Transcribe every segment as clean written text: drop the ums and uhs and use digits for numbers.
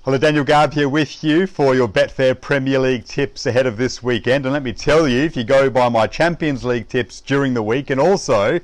Hello, Daniel Garb here with you for your Betfair Premier League tips ahead of this weekend. And let me tell you, if you go by my Champions League tips during the week and also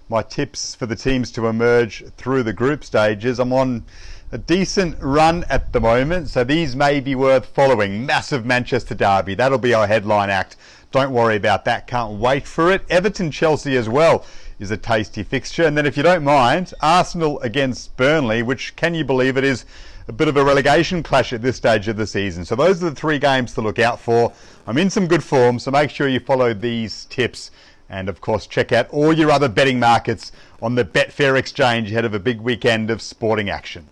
my tips for the teams to emerge through the group stages, I'm on a decent run at the moment. So these may be worth following. Massive Manchester derby. That'll be our headline act. Don't worry about that. Can't wait for it. Everton Chelsea as well is a tasty fixture. And then if you don't mind, Arsenal against Burnley, which, can you believe it, is a bit of a relegation clash at this stage of the season. So those are the three games to look out for. I'm in some good form, so make sure you follow these tips. And of course, check out all your other betting markets on the Betfair exchange ahead of a big weekend of sporting action.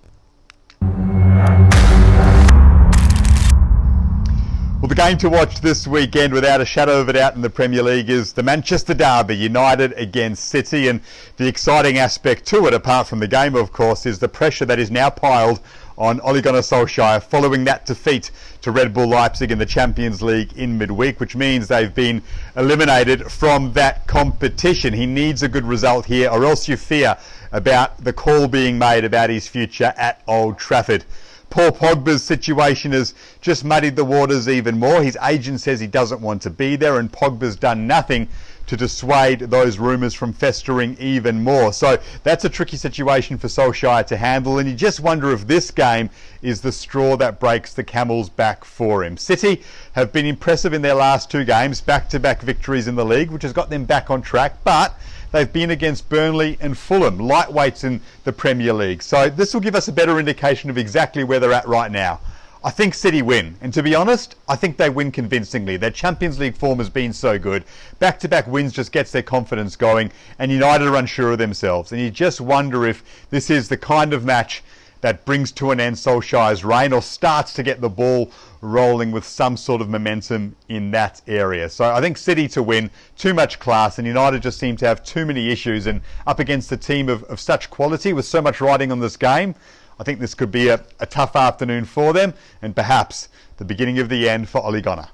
Well, the game to watch this weekend, without a shadow of a doubt in the Premier League, is the Manchester derby, United against City. And the exciting aspect to it, apart from the game, of course, is the pressure that is now piled on Ole Gunnar Solskjær following that defeat to Red Bull Leipzig in the Champions League in midweek, which means they've been eliminated from that competition. He needs a good result here, or else you fear about the call being made about his future at Old Trafford. Paul Pogba's situation has just muddied the waters even more. His agent says he doesn't want to be there, and Pogba's done nothing to dissuade those rumours from festering even more. So that's a tricky situation for Solskjær to handle, and you just wonder if this game is the straw that breaks the camel's back for him. City have been impressive in their last two games, back-to-back victories in the league, which has got them back on track, but they've been against Burnley and Fulham, lightweights in the Premier League. So this will give us a better indication of exactly where they're at right now. I think City win, and to be honest, I think they win convincingly. Their Champions League form has been so good. Back-to-back wins just gets their confidence going, and United are unsure of themselves. And you just wonder if this is the kind of match that brings to an end Solskjær's reign, or starts to get the ball rolling with some sort of momentum in that area. So I think City to win, too much class, and United just seem to have too many issues, and up against a team of such quality with so much riding on this game, I think this could be a tough afternoon for them, and perhaps the beginning of the end for Ole Gunnar.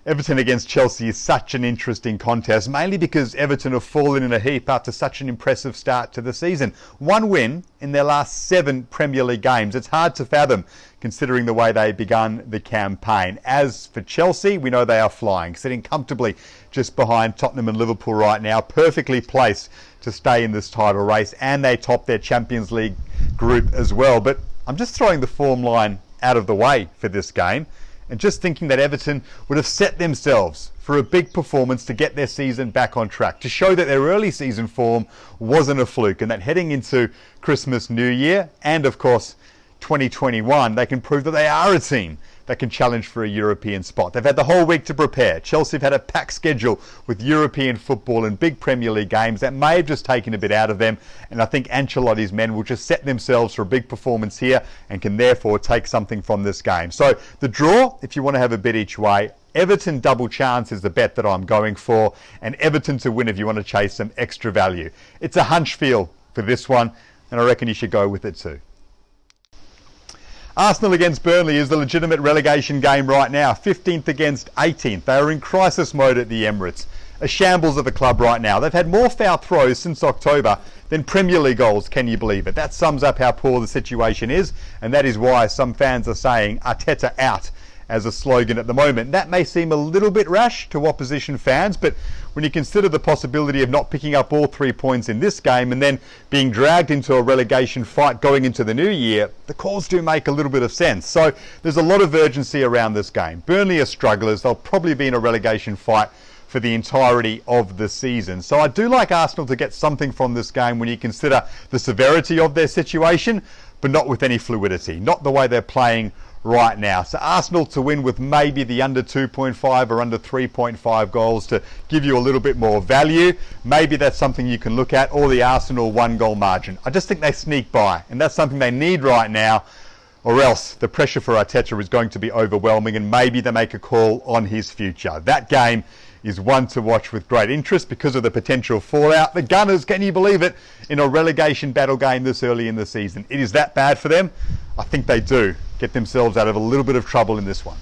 Everton against Chelsea is such an interesting contest, mainly because Everton have fallen in a heap after such an impressive start to the season. One win in their last 7 Premier League games. It's hard to fathom considering the way they begun the campaign. As for Chelsea, we know they are flying, sitting comfortably just behind Tottenham and Liverpool right now, perfectly placed to stay in this title race, and they top their Champions League group as well. But I'm just throwing the form line out of the way for this game, and just thinking that Everton would have set themselves for a big performance to get their season back on track, to show that their early season form wasn't a fluke, and that heading into Christmas, New Year, and of course 2021, they can prove that they are a team that can challenge for a European spot. They've had the whole week to prepare. Chelsea have had a packed schedule with European football and big Premier League games that may have just taken a bit out of them, and I think Ancelotti's men will just set themselves for a big performance here and can therefore take something from this game. So the draw, if you want to have a bet each way, Everton double chance is the bet that I'm going for, and Everton to win if you want to chase some extra value. It's a hunch feel for this one, and I reckon you should go with it too. Arsenal against Burnley is the legitimate relegation game right now. 15th against 18th. They are in crisis mode at the Emirates. A shambles of a club right now. They've had more foul throws since October than Premier League goals, can you believe it? That sums up how poor the situation is, and that is why some fans are saying Arteta out as a slogan at the moment. That may seem a little bit rash to opposition fans, but when you consider the possibility of not picking up all 3 points in this game and then being dragged into a relegation fight going into the new year, the calls do make a little bit of sense. So there's a lot of urgency around this game. Burnley are strugglers. They'll probably be in a relegation fight for the entirety of the season. So I do like Arsenal to get something from this game when you consider the severity of their situation, but not with any fluidity, not the way they're playing right now. So Arsenal to win with maybe the under 2.5 or under 3.5 goals to give you a little bit more value. Maybe that's something you can look at, or the Arsenal 1-goal margin. I just think they sneak by, and that's something they need right now, or else the pressure for Arteta is going to be overwhelming, and maybe they make a call on his future. That game is one to watch with great interest because of the potential fallout. The Gunners, can you believe it, in a relegation battle game this early in the season? It is that bad for them. I think they do get themselves out of a little bit of trouble in this one.